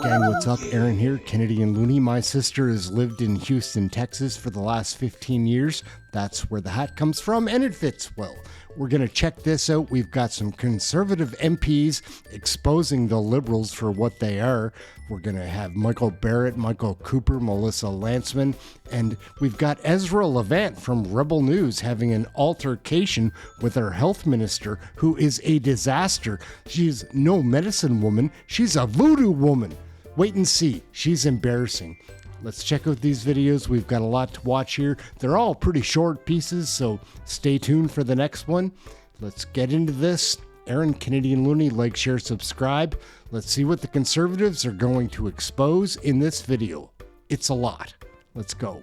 Gang, what's up? Aaron here, Canadian Looney. My sister has lived in Houston, Texas for the last 15 years. That's where the hat comes from, and it fits well. We're going to check this out. We've got some conservative MPs exposing the Liberals for what they are. We're going to have Michael Barrett, Michael Cooper, Melissa Lantsman, and we've got Ezra Levant from Rebel News having an altercation with our health minister, who is a disaster. She's no medicine woman. She's a voodoo woman. Wait and see. She's embarrassing. Let's check out these videos. We've got a lot to watch here. They're all pretty short pieces, so stay tuned for the next one. Let's get into this. Aaron, Canadian Looney, like, share, subscribe. Let's see what the Conservatives are going to expose in this video. It's a lot. Let's go.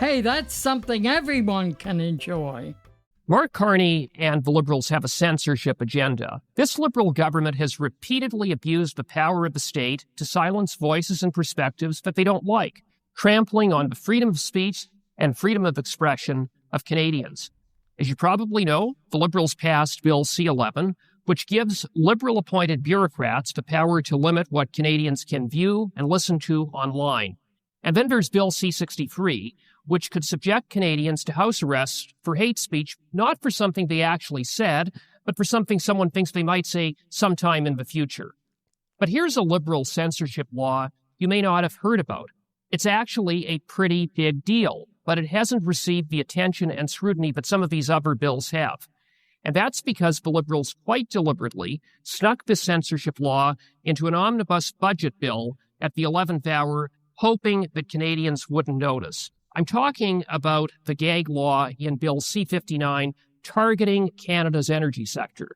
Hey, that's something everyone can enjoy. Mark Carney and the Liberals have a censorship agenda. This Liberal government has repeatedly abused the power of the state to silence voices and perspectives that they don't like, trampling on the freedom of speech and freedom of expression of Canadians. As you probably know, the Liberals passed Bill C-11, which gives Liberal-appointed bureaucrats the power to limit what Canadians can view and listen to online. And then there's Bill C-63, which could subject Canadians to house arrest for hate speech, not for something they actually said, but for something someone thinks they might say sometime in the future. But here's a Liberal censorship law you may not have heard about. It's actually a pretty big deal, but it hasn't received the attention and scrutiny that some of these other bills have. And that's because the Liberals quite deliberately snuck this censorship law into an omnibus budget bill at the 11th hour, hoping that Canadians wouldn't notice. I'm talking about the gag law in Bill C-59 targeting Canada's energy sector.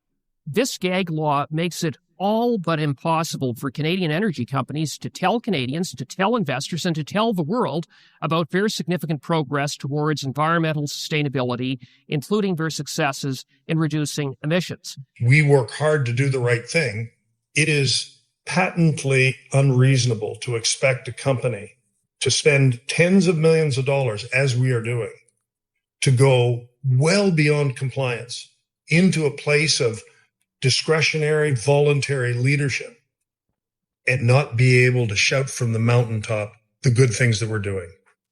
This gag law makes it all but impossible for Canadian energy companies to tell Canadians, to tell investors, and to tell the world about their significant progress towards environmental sustainability, including their successes in reducing emissions. We work hard to do the right thing. It is patently unreasonable to expect a company to spend tens of millions of dollars, as we are doing, to go well beyond compliance into a place of discretionary, voluntary leadership and not be able to shout from the mountaintop the good things that we're doing.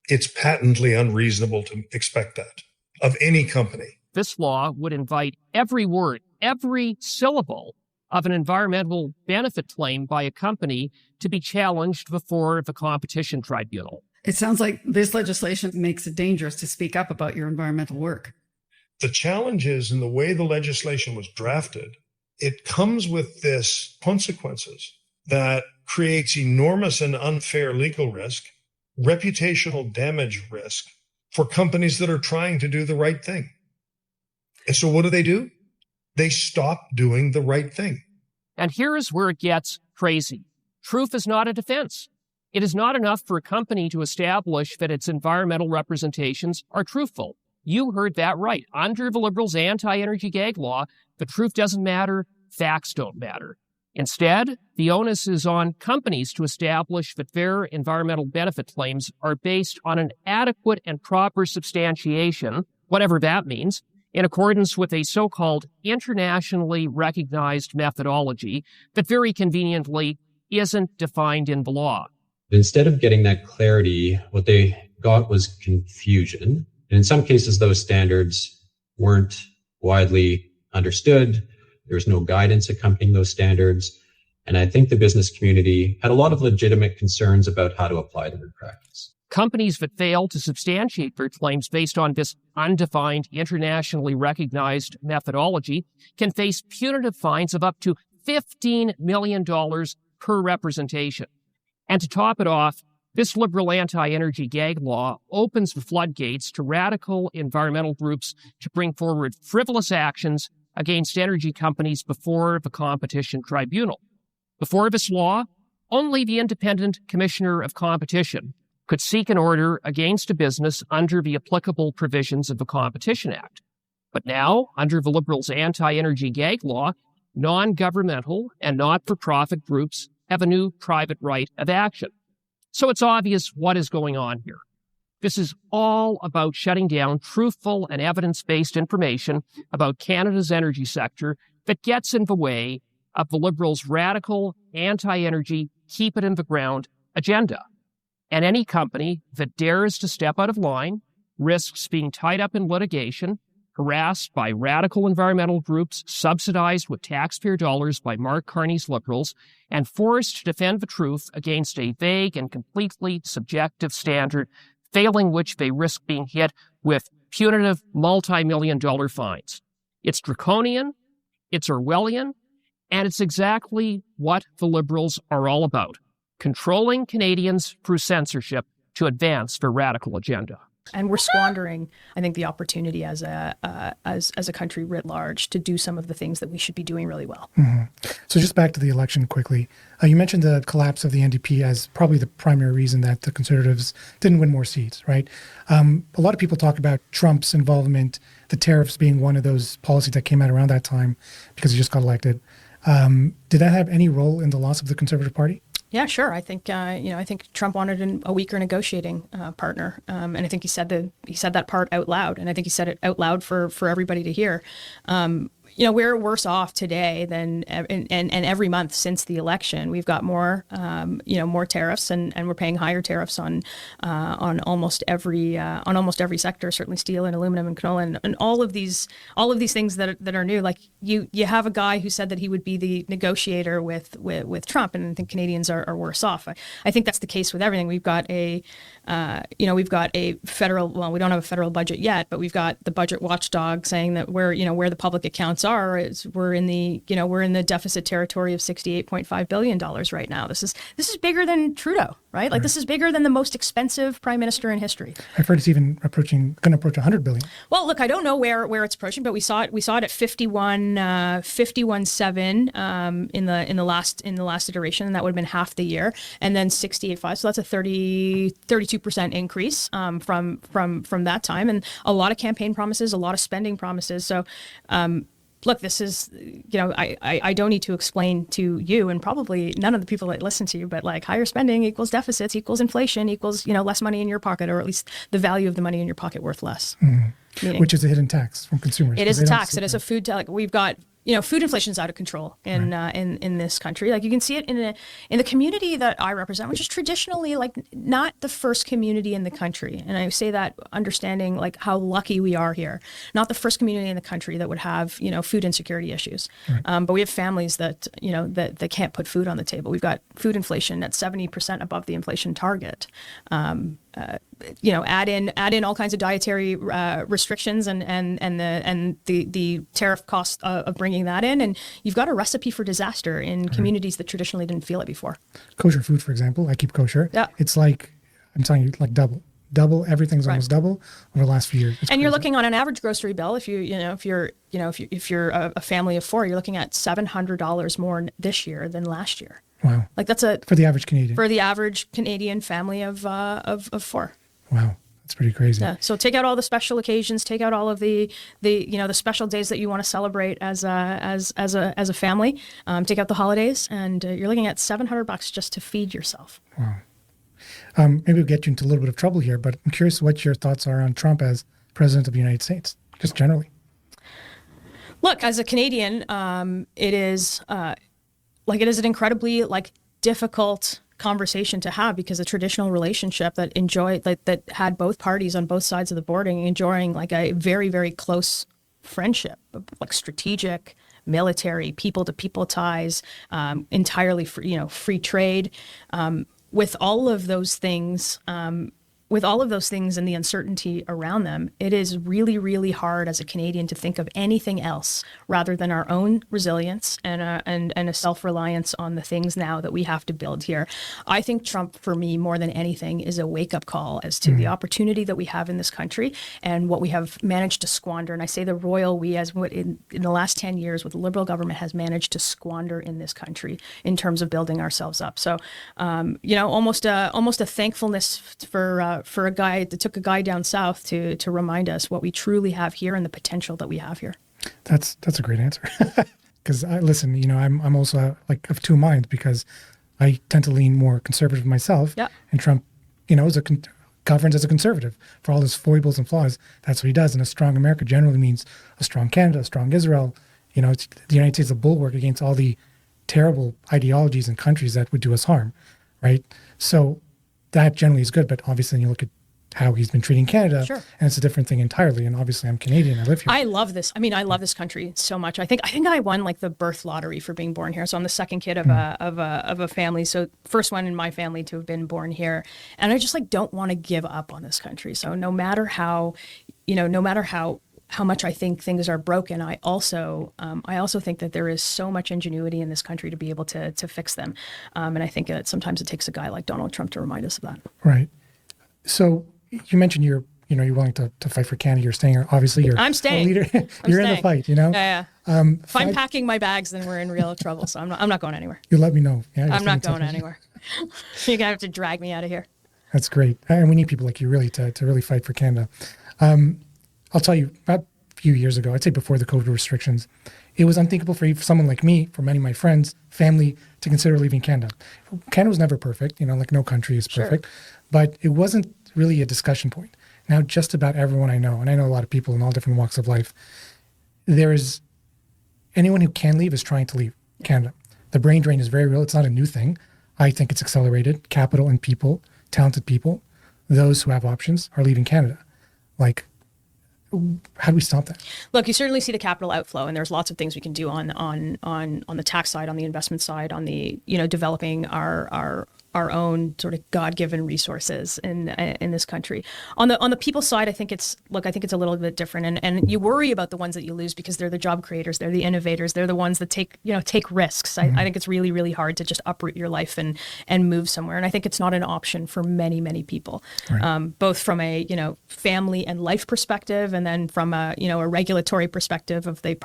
It's patently unreasonable to expect that of any company. This law would invite every word, every syllable of an environmental benefit claim by a company to be challenged before the competition tribunal. It sounds like this legislation makes it dangerous to speak up about your environmental work. The challenge is in the way the legislation was drafted, it comes with this consequences that creates enormous and unfair legal risk, reputational damage risk for companies that are trying to do the right thing. And so what do? They stop doing the right thing. And here is where it gets crazy. Truth is not a defense. It is not enough for a company to establish that its environmental representations are truthful. You heard that right. Under the Liberals' anti-energy gag law, the truth doesn't matter, facts don't matter. Instead, the onus is on companies to establish that their environmental benefit claims are based on an adequate and proper substantiation, whatever that means, in accordance with a so-called internationally recognized methodology that very conveniently isn't defined in the law. Instead of getting that clarity, what they got was confusion. And in some cases, those standards weren't widely understood. There was no guidance accompanying those standards. And I think the business community had a lot of legitimate concerns about how to apply them in practice. Companies that fail to substantiate their claims based on this undefined, internationally recognized methodology can face punitive fines of up to $15 million per representation. And to top it off, this Liberal anti-energy gag law opens the floodgates to radical environmental groups to bring forward frivolous actions against energy companies before the competition tribunal. Before this law, only the independent commissioner of competition could seek an order against a business under the applicable provisions of the Competition Act. But now, under the Liberals' anti-energy gag law, non-governmental and not-for-profit groups have a new private right of action. So it's obvious what is going on here. This is all about shutting down truthful and evidence-based information about Canada's energy sector that gets in the way of the Liberals' radical anti-energy keep it in the ground agenda. And any company that dares to step out of line risks being tied up in litigation, harassed by radical environmental groups, subsidized with taxpayer dollars by Mark Carney's liberals, and forced to defend the truth against a vague and completely subjective standard, failing which they risk being hit with punitive multi-million-dollar fines. It's draconian, it's Orwellian, and it's exactly what the liberals are all about, controlling Canadians through censorship to advance their radical agenda. And we're squandering, I think, the opportunity as a country writ large to do some of the things that we should be doing really well. Mm-hmm. So just back to the election quickly. You mentioned the collapse of the NDP as probably the primary reason that the Conservatives didn't win more seats, right? A lot of people talk about Trump's involvement, the tariffs being one of those policies that came out around that time because he just got elected. Did that have any role in the loss of the Conservative Party? Yeah, sure. I think I think Trump wanted a weaker negotiating partner, and I think he said that part out loud, and I think he said it out loud for everybody to hear. We're worse off today than and every month since the election. We've got more more tariffs, and we're paying higher tariffs on almost every sector, certainly steel and aluminum and canola and all of these things that are new. Like you have a guy who said that he would be the negotiator with Trump, and I think Canadians are worse off. I think that's the case with everything. We've got a federal, well, we don't have a federal budget yet, but we've got the budget watchdog saying that where the public accounts are is we're in the deficit territory of $68.5 billion right now. This is bigger than Trudeau, right? Like this is bigger than the most expensive prime minister in history. I've heard it's even going to approach $100 billion. Well, look, I don't know where it's approaching, but we saw it at 51.7 in the last iteration, and that would have been half the year, and then 68.5. So that's a 32% increase from that time, and a lot of campaign promises, a lot of spending promises. So look, this is, I don't need to explain to you, and probably none of the people that listen to you, but like higher spending equals deficits, equals inflation, equals, less money in your pocket, or at least the value of the money in your pocket worth less. Mm-hmm. Which is a hidden tax from consumers. It is a tax. It is a food tax. We've got, food inflation is out of control in this country. Like you can see it in the community that I represent, which is traditionally like not the first community in the country. And I say that understanding like how lucky we are here. Not the first community in the country that would have, food insecurity issues. Right. But we have families that, that can't put food on the table. We've got food inflation at 70% above the inflation target. Add in all kinds of dietary restrictions and the tariff cost of bringing that in, and you've got a recipe for disaster in communities that traditionally didn't feel it before. Kosher food, for example, I keep kosher. Yeah. It's like, I'm telling you, like double. Everything's almost double over the last few years. It's crazy. You're looking on an average grocery bill. If you're a family of four, you're looking at $700 more this year than last year. Wow. Like that's for the average Canadian. For the average Canadian family of four. Wow. That's pretty crazy. Yeah. So take out all the special occasions, take out all of the special days that you want to celebrate as a family. Take out the holidays, and you're looking at $700 just to feed yourself. Wow. Maybe we'll get you into a little bit of trouble here, but I'm curious what your thoughts are on Trump as president of the United States, just generally. Look, as a Canadian, it is an incredibly difficult conversation to have, because a traditional relationship that had both parties on both sides of the border enjoying a very, very close friendship, strategic, military, people to people ties, entirely free trade, with all of those things and the uncertainty around them, it is really, really hard as a Canadian to think of anything else rather than our own resilience and a self-reliance on the things now that we have to build here. I think Trump, for me, more than anything, is a wake-up call as to the opportunity that we have in this country and what we have managed to squander. And I say the royal we, as what in the last 10 years, what the Liberal government has managed to squander in this country in terms of building ourselves up. So, almost a thankfulness for a guy that took a guy down south to remind us what we truly have here and the potential that we have here. That's a great answer. Because I'm also of two minds, because I tend to lean more conservative myself. Yeah. And Trump, governs as a conservative for all his foibles and flaws. That's what he does. And a strong America generally means a strong Canada, a strong Israel. The United States is a bulwark against all the terrible ideologies and countries that would do us harm, right? So that generally is good, but obviously you look at how he's been treating Canada, Sure. and it's a different thing entirely. And obviously I'm Canadian, I live here. I love this. I mean, I love this country so much. I think I won like the birth lottery for being born here. So I'm the second kid of a family. So first one in my family to have been born here. And I just like don't want to give up on this country. So no matter how much I think things are broken, I also think that there is so much ingenuity in this country to be able to fix them. And I think that sometimes it takes a guy like Donald Trump to remind us of that. Right. So you mentioned you're willing to fight for Canada. You're staying here. Obviously, you're I'm staying. a leader. You're in the fight, Yeah. If I'm packing my bags, then we're in real trouble. So I'm not going anywhere. You let me know. Yeah, I'm not going anywhere. You're gonna have to drag me out of here. That's great. And we need people like you really to really fight for Canada. I'll tell you, about a few years ago, I'd say before the COVID restrictions, it was unthinkable for someone like me, for many of my friends, family, to consider leaving Canada. Canada was never perfect, like no country is perfect, but it wasn't really a discussion point. Now, just about everyone I know, and I know a lot of people in all different walks of life, anyone who can leave is trying to leave Canada. The brain drain is very real. It's not a new thing. I think it's accelerated. Capital and people, talented people, those who have options are leaving Canada. Like, how do we stop that? Look, you certainly see the capital outflow, and there's lots of things we can do on the tax side, on the investment side, on the developing our own sort of God-given resources in this country. On the people side, I think it's a little bit different, and you worry about the ones that you lose because they're the job creators, they're the innovators, they're the ones that take risks. I think it's really, really hard to just uproot your life and move somewhere, and I think it's not an option for many, many people, right. Both from a family and life perspective, and then from a regulatory perspective. If they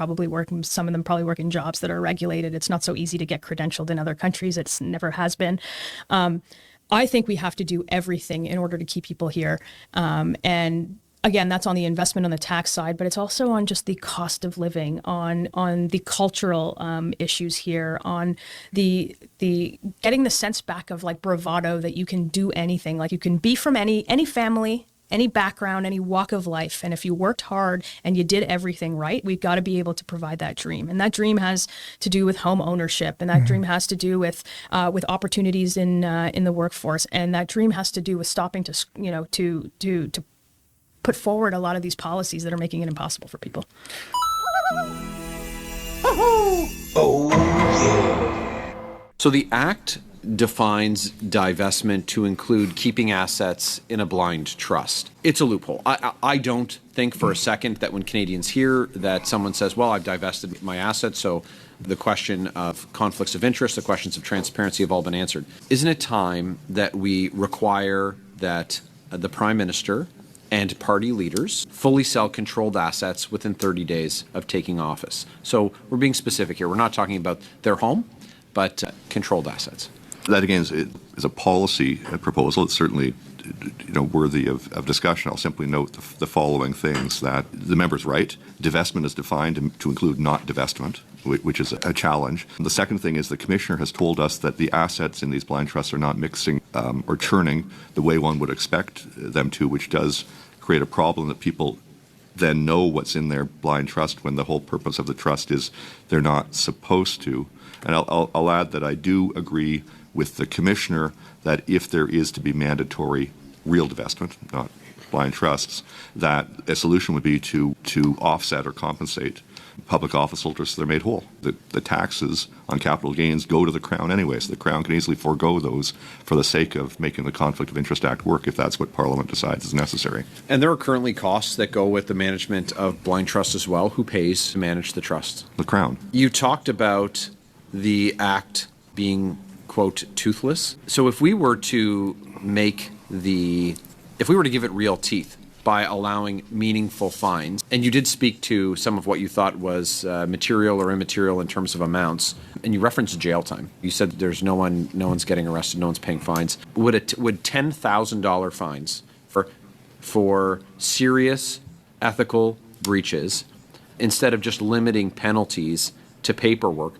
some of them probably work in jobs that are regulated. It's not so easy to get credentialed in other countries. It's never has been. I think we have to do everything in order to keep people here. And again, that's on the investment on the tax side, but it's also on just the cost of living, on the cultural issues here, on the getting the sense back of like bravado that you can do anything. Like you can be from any family, any background, any walk of life. And if you worked hard and you did everything right, we've got to be able to provide that dream. And that dream has to do with home ownership. And that dream has to do with opportunities in the workforce. And that dream has to do with stopping to put forward a lot of these policies that are making it impossible for people. So the act defines divestment to include keeping assets in a blind trust. It's a loophole. I don't think for a second that when Canadians hear that someone says, well, I've divested my assets, so the question of conflicts of interest, the questions of transparency have all been answered. Isn't it time that we require that the Prime Minister and party leaders fully sell controlled assets within 30 days of taking office? So we're being specific here. We're not talking about their home, but controlled assets. That, again, is a policy proposal. It's certainly worthy of discussion. I'll simply note the following things: that the member's right. Divestment is defined to include not divestment, which is a challenge. The second thing is the Commissioner has told us that the assets in these blind trusts are not mixing or churning the way one would expect them to, which does create a problem that people then know what's in their blind trust when the whole purpose of the trust is they're not supposed to. And I'll add that I do agree with the Commissioner that if there is to be mandatory real divestment, not blind trusts, that a solution would be to offset or compensate public office holders so they're made whole. The taxes on capital gains go to the Crown anyway, so the Crown can easily forego those for the sake of making the Conflict of Interest Act work if that's what Parliament decides is necessary. And there are currently costs that go with the management of blind trusts as well. Who pays to manage the trust? The Crown. You talked about the Act being, quote, toothless. So if we were to give it real teeth by allowing meaningful fines, and you did speak to some of what you thought was material or immaterial in terms of amounts, and you referenced jail time. You said there's no one's getting arrested, no one's paying fines. Would $10,000 fines for serious ethical breaches, instead of just limiting penalties to paperwork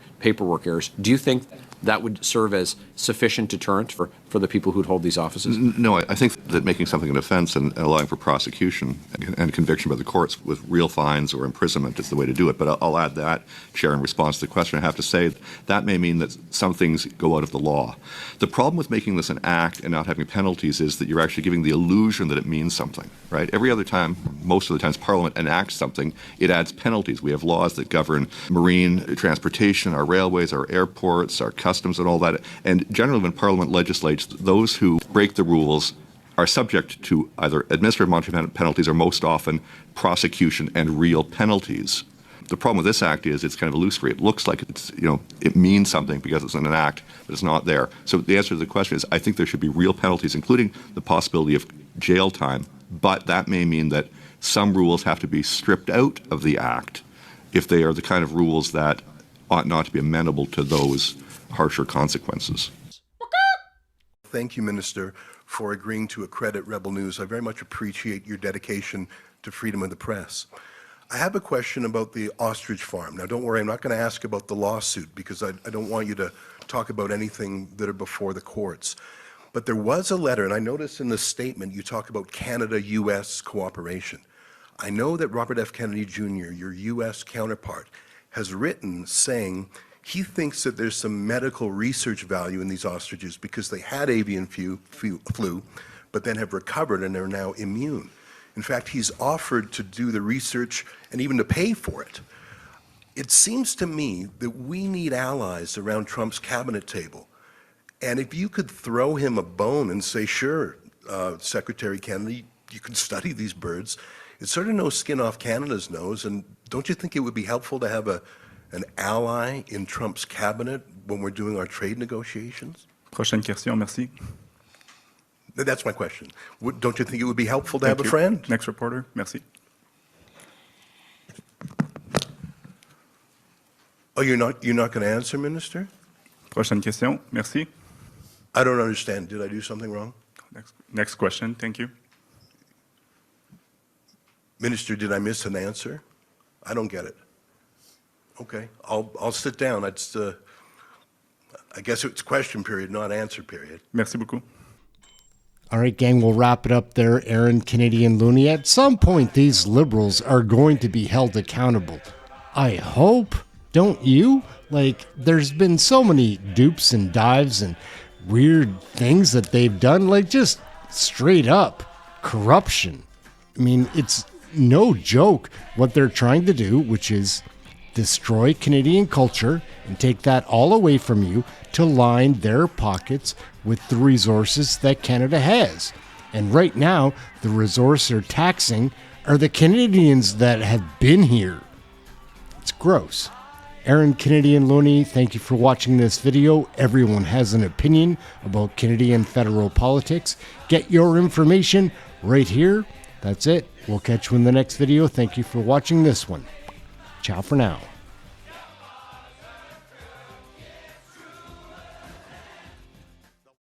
errors, do you think that would serve as sufficient deterrent for the people who'd hold these offices? No, I think that making something an offense and allowing for prosecution and conviction by the courts with real fines or imprisonment is the way to do it. But I'll add that, Chair, in response to the question. I have to say that may mean that some things go out of the law. The problem with making this an act and not having penalties is that you're actually giving the illusion that it means something, right? Every other time, most of the times, Parliament enacts something, it adds penalties. We have laws that govern marine transportation, our railways, our airports, our customs, and all that. And generally, when Parliament legislates, those who break the rules are subject to either administrative monetary penalties or most often prosecution and real penalties. The problem with this act is it's kind of illusory. It looks like it's, it means something because it's in an act, but it's not there. So the answer to the question is I think there should be real penalties, including the possibility of jail time, but that may mean that some rules have to be stripped out of the act if they are the kind of rules that ought not to be amenable to those harsher consequences. Thank you, Minister, for agreeing to accredit Rebel News. I very much appreciate your dedication to freedom of the press. I have a question about the ostrich farm. Now, don't worry, I'm not going to ask about the lawsuit because I don't want you to talk about anything that are before the courts. But there was a letter, and I noticed in the statement you talk about Canada-U.S. cooperation. I know that Robert F. Kennedy Jr., your U.S. counterpart, has written saying he thinks that there's some medical research value in these ostriches because they had avian flu, but then have recovered and are now immune. In fact, he's offered to do the research and even to pay for it. It seems to me that we need allies around Trump's cabinet table. And if you could throw him a bone and say, sure, Secretary Kennedy, you can study these birds, it's sort of no skin off Canada's nose. And don't you think it would be helpful to have an ally in Trump's cabinet when we're doing our trade negotiations? Prochaine question, merci. That's my question. Don't you think it would be helpful to have a friend? Next reporter, merci. Oh, you're not going to answer, Minister? Prochaine question, merci. I don't understand. Did I do something wrong? Next question, thank you. Minister, did I miss an answer? I don't get it. Okay, I'll sit down. I guess it's question period, not answer period. Merci beaucoup. All right, gang, we'll wrap it up there. Aaron, Canadian Looney. At some point, these liberals are going to be held accountable. I hope. Don't you? Like, there's been so many dupes and dives and weird things that they've done. Like, just straight up corruption. I mean, it's no joke what they're trying to do, which is destroy Canadian culture and take that all away from you to line their pockets with the resources that Canada has. And right now, the resource they're taxing are the Canadians that have been here. It's gross. Aaron, Canadian Looney, thank you for watching this video. Everyone has an opinion about Canadian federal politics. Get your information right here. That's it. We'll catch you in the next video. Thank you for watching this one. Ciao for now.